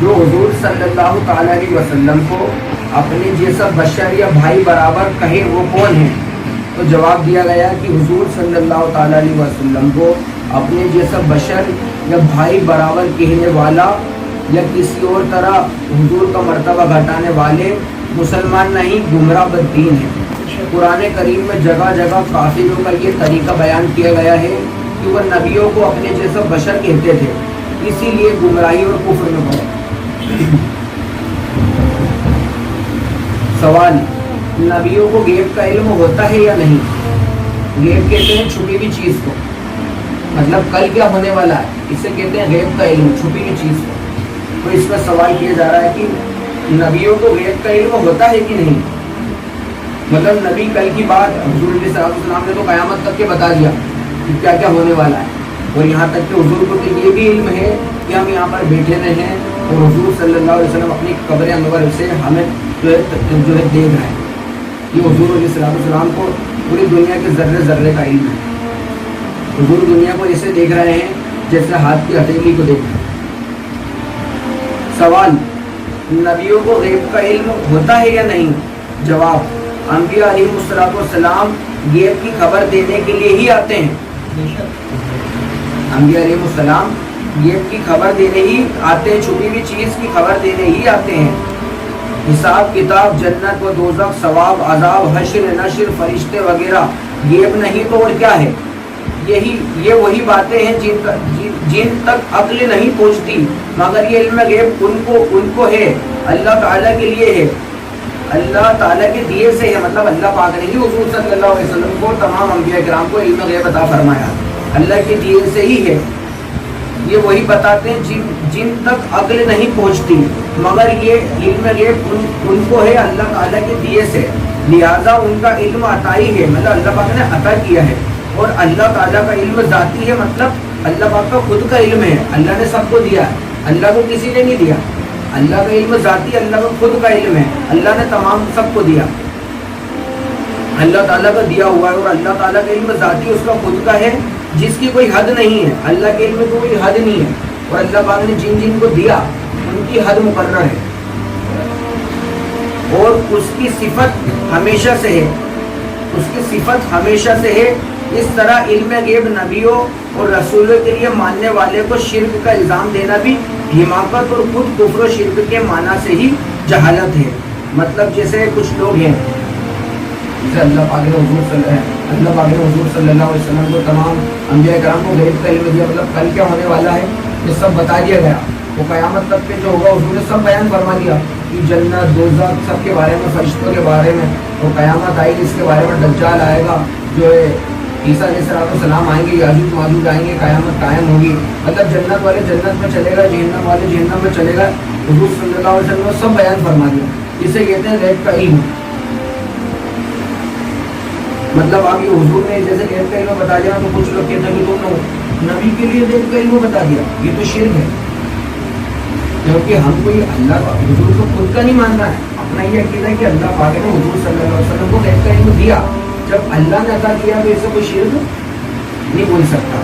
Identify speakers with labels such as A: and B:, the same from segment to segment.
A: جو حضور صلی اللہ تعالیٰ علیہ وسلم کو اپنے جیسا بشر یا بھائی برابر کہے وہ کون ہے؟ تو جواب دیا گیا کہ حضور صلی اللہ تعالیٰ علیہ وسلم کو اپنے جیسا بشر یا بھائی برابر کہنے والا یا کسی اور طرح حضور کا مرتبہ گھٹانے والے مسلمان نہیں، گمراہ بددین ہیں۔ قرآن کریم میں جگہ جگہ کافروں کا یہ طریقہ بیان کیا گیا ہے کہ وہ نبیوں کو اپنے جیسا بشر کہتے تھے، اسی لیے گمراہی اور کفر میں پڑے۔ سوال: نبیوں کو غیب کا علم ہوتا ہے یا نہیں؟ غیب کہتے ہیں چھپی ہوئی چیز کو، مطلب کل کیا ہونے والا ہے، اسے کہتے ہیں غیب کا علم، چھپی ہوئی چیز کو۔ تو اس میں سوال کیا جا رہا ہے کہ نبیوں کو غیب کا علم ہوتا ہے کہ نہیں؟ مطلب نبی کل کی بات حضور علیہ السلام نے تو قیامت تک کے بتا دیا کہ کیا کیا ہونے والا ہے، اور یہاں تک کہ حضور کو تو یہ بھی علم ہے کہ ہم یہاں پر بیٹھے رہے ہیں اور حضور صلی اللہ علیہ وسلم اپنی قبر انور سے ہمیں جو ہے دیکھ رہے ہیں۔ یہ حضور علیہ السلام کو پوری دنیا کے ذرے ذرے کا علم ہے۔ حضور دنیا کو ایسے دیکھ رہے ہیں جیسے ہاتھ کی ہتھیلی کو دیکھ رہے ہیں۔ سوال: نبیوں کو غیب کا علم ہوتا ہے یا نہیں؟ جواب: انبیاء علیہ السلام غیب کی خبر دینے کے لیے ہی آتے ہیں۔ انبیاء علیہ السلام غیب کی خبر دینے ہی آتے ہیں، چھپی ہوئی چیز کی خبر دینے ہی آتے ہیں۔ حساب کتاب، جنت و دوزخ، ثواب عذاب، حشر نشر، فرشتے وغیرہ غیب نہیں تو اور کیا ہے؟ یہ وہی باتیں ہیں جن تک عقل نہیں پہنچتی، مگر یہ علم غیب ان کو ہے، اللہ تعالیٰ کے لیے ہے، اللہ تعالیٰ کے دیے سے ہے۔ مطلب اللہ پاک نے ہی حضور صلی اللہ علیہ وسلم کو تمام انبیاء کرام کو علم غیب عطا فرمایا، اللہ کے دیے سے ہی ہے۔ یہ وہی بتاتے ہیں جن تک عقل نہیں پہنچتی، مگر یہ علم غیب ان کو ہے اللہ تعالیٰ کے دیے سے، لہذا ان کا علم عطائی ہے، مطلب اللہ پاک نے عطا کیا ہے۔ اور اللہ تعالیٰ کا علم ذاتی ہے، مطلب اللہ پاک کا خود کا علم ہے، اللہ نے سب کو دیا ہے، اللہ کو کسی نے نہیں دیا۔ اللہ کا علم ذاتی، اللہ کا خود کا علم ہے، اللہ نے تمام سب کو دیا، اللہ تعالیٰ کا دیا ہوا ہے۔ اور اللہ تعالیٰ کا علم ذاتی اس کا خود کا ہے، جس کی کوئی حد نہیں ہے، اللہ کے علم میں کوئی حد نہیں ہے، اور اللہ پاک نے جن کو دیا ان کی حد مقرر ہے، اور اس کی صفت ہمیشہ سے ہے، اس کی صفت ہمیشہ سے ہے۔ اس طرح علم غیب نبیوں اور رسولوں کے لیے ماننے والے کو شرک کا الزام دینا بھی حماقت اور خود کفر و شرک کے معنی سے ہی جہالت ہے۔ مطلب جیسے کچھ لوگ ہیں، جیسے اللہ پاک نے حضور صلی اللہ علیہ وسلم کو تمام انبیاء کرام کو غیب کا علم دیا، مطلب کل کیا ہونے والا ہے یہ سب بتا دیا گیا، وہ قیامت تک کے جو ہوگا حضور نے سب بیان فرما دیا کہ جنت دوزخ سب کے بارے میں، فرشتوں کے بارے میں، اور قیامت آئے گی اس کے بارے میں، دجال آئے گا، جو ہے عیسیٰ علیہ السلام آئیں گے، یاجوج ماجوج آئیں گے، قیامت قائم ہوگی، مطلب جنت والے جنت میں چلے گا، جہنم والے جہنم میں چلے گا، حضور صلی اللہ علیہ وسلم نے سب بیان فرما دیا۔ اسے کہتے ہیں غیب کا علم۔ مطلب آپ یہ حضور نے جیسے غیب کا علم بتا دیا تو کچھ لوگ کہتے ہیں کہ تم نے نبی کے لیے غیب کا علم بتا دیا، یہ تو شرک ہے، کیونکہ ہم کو یہ اللہ کا حضور کو خود کا نہیں ماننا ہے، اپنا یہ عقیدہ ہے کہ اللہ پاک نے حضور صلی اللہ علیہ وسلم کو غیب کا علم دیا، جب اللہ نے عطا کیا تو اسے کوئی شرک نہیں بول سکتا۔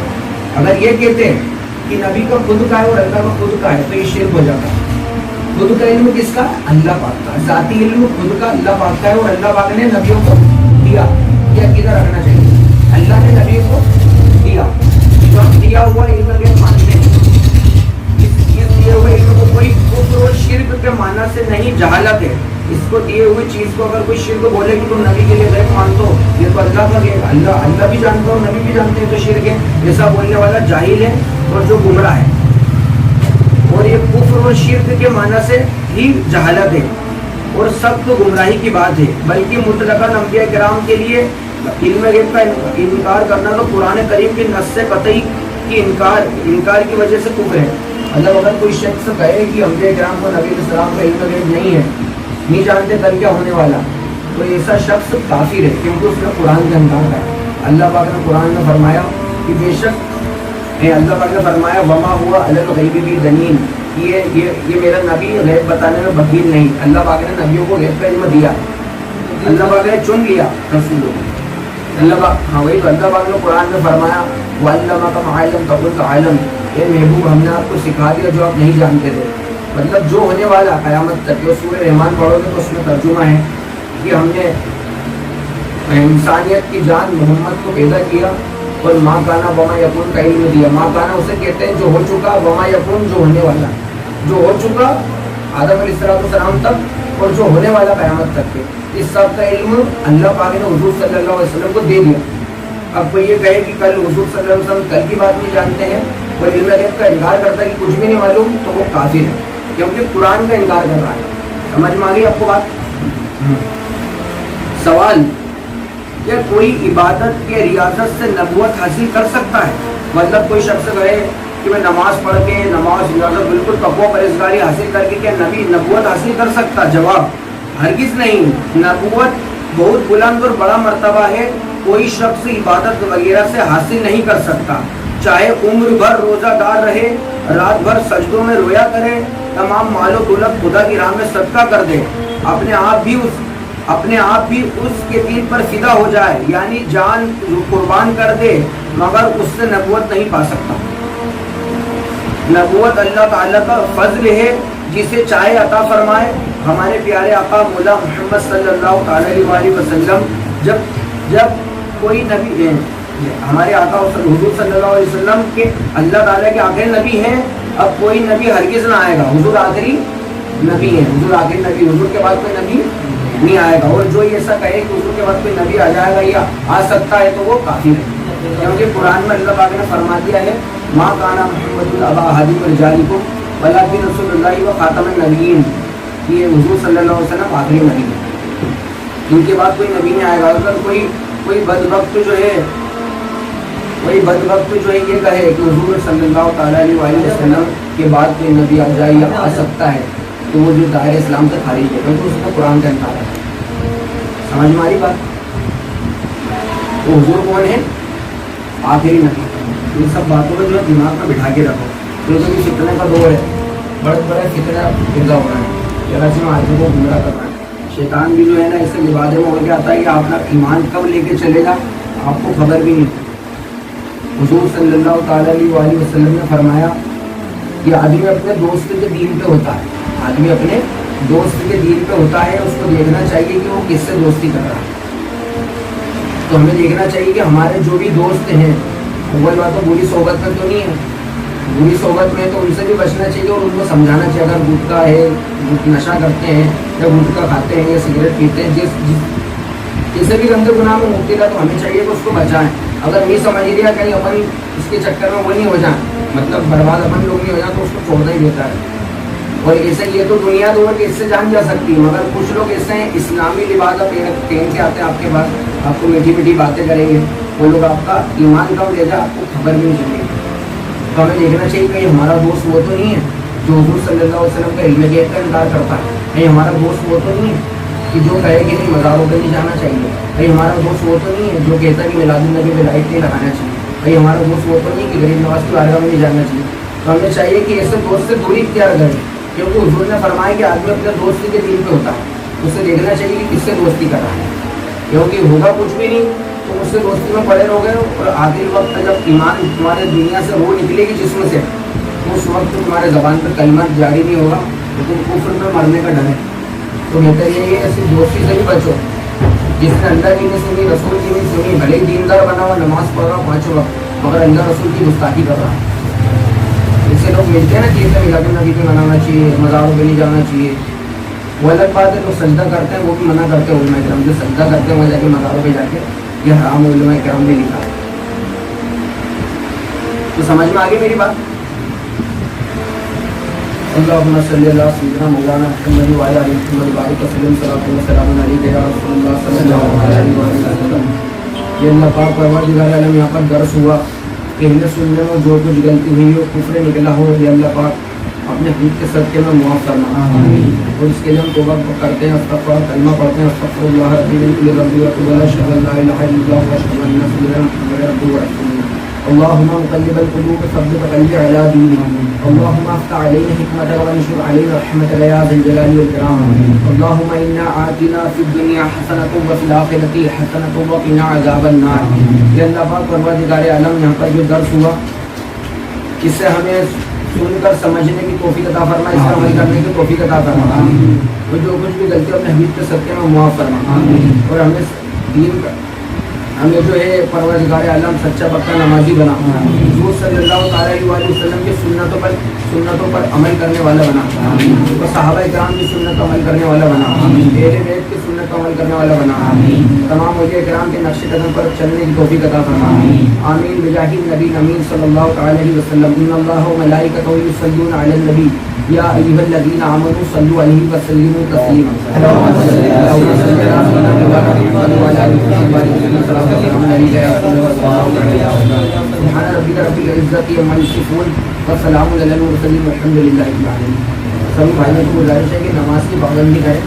A: اگر یہ کہتے ہیں کہ نبی کا خود کا ہے اور اللہ کا خود کا ہے تو یہ شرک ہو جاتا ہے۔ خود کا علم کس کا؟ اللہ پاک کا، ذاتی علم خود کا اللہ پاک کا ہے، اور اللہ پاک نے نبیوں کو دیا، یہ عقیدہ رکھنا چاہیے۔ اللہ نے نبیوں کو دیا، جو ہم دیا ہوا علم کے مانتے ہیں، اس دیے ہوئے علم کو کوئی کفر اور شرک کے معنی سے نہیں، جہالت ہے۔ اس کو دیے ہوئی چیز کو اگر کوئی شرک بولے کہ تم نبی کے لیے غیب مانتے ہو، یہ تو اللہ کا غیب، اللہ بھی جانتا ہو، نبی بھی جانتے ہیں، تو شرک ہے۔ ایسا بولنے والا جاہل ہے اور جو گمراہ ہے، اور یہ کفر اور شرک کے معنی سے ہی جہالت ہے اور سخت گمراہی کی بات ہے۔ بلکہ مطلقاً انبیاء کرام کے لیے علم غیب کا انکار کرنا تو قرآن کریم کی نص قطعی کی انکار کی وجہ سے کفر ہے۔ مطلب اگر کوئی شخص کہے کہ انبیاء کرام کو نبی علیہ السلام کا علم غیب نہیں ہے، نہیں جانتے کل کیا ہونے والا، تو ایسا شخص کافر ہے، کیونکہ اس نے قرآن کا انکار کیا۔ اللہ پاک نے قرآن میں فرمایا کہ بے شک اللہ پاک نے فرمایا وما ہوا علی الغیب بدنین، یہ میرا نبی غیب بتانے میں بخیل نہیں۔ اللہ پاک نے نبیوں کو غیب کا علم دیا، اللہ پاک نے چن لیا رسولوں کو۔ اللہ پاک وہی تو اللہ پاک نے قرآن میں فرمایا وَعَلَّمَكَ مَا لَمْ تَكُن تَعْلَمْ، اے محبوب ہم نے آپ کو سکھا دیا جو آپ نہیں جانتے تھے۔ مطلب جو ہونے والا قیامت تک. سورہ رحمان پڑھو گے تو اس میں ترجمہ ہے کہ ہم نے انسانیت کی جان محمد کو پیدا کیا اور ماں کانا وما یکون کا علم دیا. ماں کانا اسے کہتے ہیں جو ہو چکا, وما یکون جو ہونے والا, جو ہو چکا آدم علیہ السلام تک اور جو ہونے والا قیامت تک کے, اس سب کا علم اللہ پاک نے حضور صلی اللہ علیہ وسلم کو دے دیا. اب کوئی یہ کہے کہ کل حضور صلی اللہ علیہ وسلم کل کی بات نہیں جانتے ہیں اور علم غیب کا انکار کرتا ہے کہ کچھ بھی نہیں معلوم, تو وہ کافر ہے کیونکہ قرآن کا انکار کر رہا ہے. سمجھ میں آ گئی آپ کو بات؟ سوال, کیا کوئی عبادت کے ریاضت سے نبوت حاصل کر سکتا ہے؟ مطلب کوئی شخص کہے کہ میں نماز پڑھ کے نماز ریاضت بالکل تقویٰ پرہیزگاری حاصل کر کے کیا نبوت حاصل کر سکتا؟ جواب, ہرگز نہیں. نبوت بہت بلند اور بڑا مرتبہ ہے, کوئی شخص عبادت وغیرہ سے حاصل نہیں کر سکتا, چاہے عمر بھر روزہ دار رہے, رات بھر سجدوں میں رویا کرے, تمام مال و دولت خدا کی راہ میں صدقہ کر دے, اپنے آپ بھی اس کے دین پر فدا ہو جائے, یعنی جان قربان کر دے, مگر اس سے نبوت نہیں پا سکتا. نبوت اللہ تعالیٰ کا فضل ہے, جسے چاہے عطا فرمائے. ہمارے پیارے آقا مولا محمد صلی اللہ تعالی علیہ وسلم جب کوئی نبی ہے, ہمارے آقا حضور صلی اللہ علیہ وسلم کے اللہ تعالیٰ کے آخری نبی ہیں. اب کوئی نبی ہرگز نہ آئے گا, حضور آخری نبی ہیں, حضور آخری نبی, حضور کے بعد کوئی نبی نہیں آئے گا. اور جو ایسا کہے کہ حضور کے بعد کوئی نبی آ جائے گا یا آ سکتا ہے تو وہ کافر ہے, کیونکہ قرآن میں اللہ پاک نے فرما دیا ہے ماں کانا محمد ابا احد رجالکم ولکن رسول اللہ و خاتم النبیین, یہ حضور صلی اللہ علیہ وسلم آخری نبی ہے, ان کے بعد کوئی نبی نہیں آئے گا. اگر کوئی بدبخت جو ہے یہ کہے کہ حضور صلی اللہ تعالیٰ علیہ وسلم کے بعد کوئی نبی آ جائے یا آ سکتا ہے تو وہ جو دائرہ اسلام سے خارج ہے, کیونکہ اس کو قرآن کا انکار ہے. سمجھ میں ہماری بات؟ تو حضور کون ہے؟ آخری نبی. ان سب باتوں کو جو ہے دماغ میں بٹھا کے رکھو, کیونکہ فتنے کا دور ہے, بڑے بڑے فتنہ پیدا ہو رہا ہے, جراثیم میں آدمی کو گمراہ کر رہا ہے. شیطان بھی جو ہے نا ایسے لبادے میں ہو کے آتا ہے کہ آپ نا ایمان کب لے کے چلے گا آپ کو خبر بھی نہیں. حضور صلی اللہ تعالیٰ علیہ وسلم نے فرمایا کہ آدمی اپنے دوست کے دین پہ ہوتا ہے, آدمی اپنے دوست کے دین پہ ہوتا ہے, اس کو دیکھنا چاہیے کہ وہ کس سے دوستی کر رہا ہے. تو ہمیں دیکھنا چاہیے کہ ہمارے جو بھی دوست ہیں, اول بات تو بری صحبت میں تو نہیں ہے, بری صحبت میں تو ان سے بھی بچنا چاہیے اور ان کو سمجھانا چاہیے. اگر گٹکا ہے, نشہ کرتے ہیں یا گٹکا کھاتے ہیں یا سگریٹ پیتے ہیں, کسی بھی گندے گناہ میں مبتلا, تو ہمیں چاہیے کہ اس کو بچائیں. اگر نہیں سمجھ لیا کہیں اپن اس کے چکر میں وہ نہیں ہو جائیں, مطلب برباد اپن لوگ نہیں ہو جائیں, تو اس کو چھوڑنا ہی دیتا ہے. اور ایسے یہ تو دنیا دور کے اس سے جان جا سکتی ہے, مگر کچھ لوگ ایسے ہیں اسلامی لبادہ پہن کے آتے ہیں آپ کے پاس, آپ کو میٹھی میٹھی باتیں کریں گے, وہ لوگ آپ کا ایمان کم لے جائے, آپ کو خبر بھی نہیں چلے گی. تو ہمیں دیکھنا چاہیے کہ ہمارا دوست وہ تو نہیں ہے جو حضور صلی اللہ علیہ وسلم کا علم غیب کا انکار کرتا ہے, کہیں ہمارا دوست وہ تو نہیں ہے کہ جو کہے کہ نہیں مزاروں پہ نہیں جانا چاہیے, کہیں ہمارا دوست وہ تو نہیں ہے جو کہتا ہے کہ میلاد النبی پہ لائٹ نہیں لگانا چاہیے, کہیں ہمارا دوست وہ تو نہیں کہ غریب نواز کی بارگاہ میں نہیں جانا چاہیے. تو ہمیں چاہیے کہ ایسے دوست سے دوری اختیار کریں, کیونکہ حضور نے فرمایا کہ آدمی اپنے دوست کے دین پہ ہوتا ہے, اسے دیکھنا چاہیے کہ کس سے دوستی کر رہا ہے, کیونکہ ہوگا کچھ بھی نہیں تو اس سے دوستی میں پڑے رہو گے, اور آخری وقت جب ایمان تمہارے دنیا سے روح نکلے گی جسم سے, اس وقت تمہارے زبان پہ کلمات جاری نہیں ہوگا, تو تم کفر میں مرنے کا ڈر ہے. تو بہتر یہ ہے ایسی دوستی سے ہی بچو جس نے اللہ کی نہیں سنی, رسول کی نہیں سنی, بھلے ہی دیندار بنا ہوا, نماز پڑھ رہا 5 وقت, مگر اللہ رسول کی گستاخی کر رہا ہے. اس سے لوگ ملتے ہیں نا کہ میلاد النبی پہ منانا چاہیے, مزاروں پہ نہیں جانا چاہیے, وہ الگ بات ہے. لوگ سجدہ کرتے ہیں وہ بھی منع کرتے ہیں, علماء کرام جو سجدہ کرتے ہیں وہاں جا کے مزاروں پہ جا کے, یہ حرام علماء کرام نے لکھا ہے. تو سمجھ میں آگے میری بات؟ اللهم صل على سيدنا مولانا محمد وعلى آله محمد وبارك وسلم صلاة وسلام عليك يا رسول الله صلی اللہ علیہ وسلم. یہ اللہ پاک پروردگار عالم یہاں پر درس ہوا, کہنے سننے میں جو کچھ غلطی ہوئی ہو, کفر نکلا ہو, یہ اللہ پاک اپنے حق کے صدقے میں معاف کرنا, اور اس کے لیے ہم توبہ کرتے ہیں, استغفار کلمہ پڑھتے ہیں, استغفر اللہ ربی ربی واتوب الیہ, اشہد ان لا الہ الا اللہ واشہد ان سیدنا محمد عبدہ ورسولہ. اللهم مقلب القلوب ثبت قلبي على دينك, اللهم افتح علينا حكمتك وانشر علينا رحمتك يا ذا الجلال والإكرام. اللهم إنا آتنا في الدنيا حسنة وفي الآخرة حسنة وقنا عذاب النار. یہ اللہ پاک پروردگار عالم یہاں پر جو درس ہوا اس سے ہمیں سن کر سمجھنے کی توفیق عطا فرما، اس پر عمل کرنے کی توفیق عطا فرما، تو جو کچھ بھی غلطی اپنے حبیب کے صدقے میں معاف فرما، اور ہمیں دین کا ہمیں جو ہے پروردگار عالم سچا پکا نمازی بنا، حضور صلی اللہ تعالیٰ علیہ وسلم کی سنتوں پر عمل کرنے والا بنا، اور صحابہ کرام کی سنت عمل کرنے والا بنا، اہل بیت کی سنت عمل کرنے والا بنا، تمام اولیاء کرام کے نقش قدم پر چلنے کی توفیق عطا فرما، آمین بجاہ النبی امین صلی اللہ تعالیٰ علیہ وسلم۔ ان اللہ و ملائکتہ یصلون علی النبی یا ایھا الذین آمنوا صلوا علیہ وسلموا تسلیما۔ سبحان ربک رب العزت عما یصفون وسلام علی المرسلین والحمد للہ رب العالمین۔ سبھی بھائیوں کو گزارش ہے کہ نماز کی پابندی کریں۔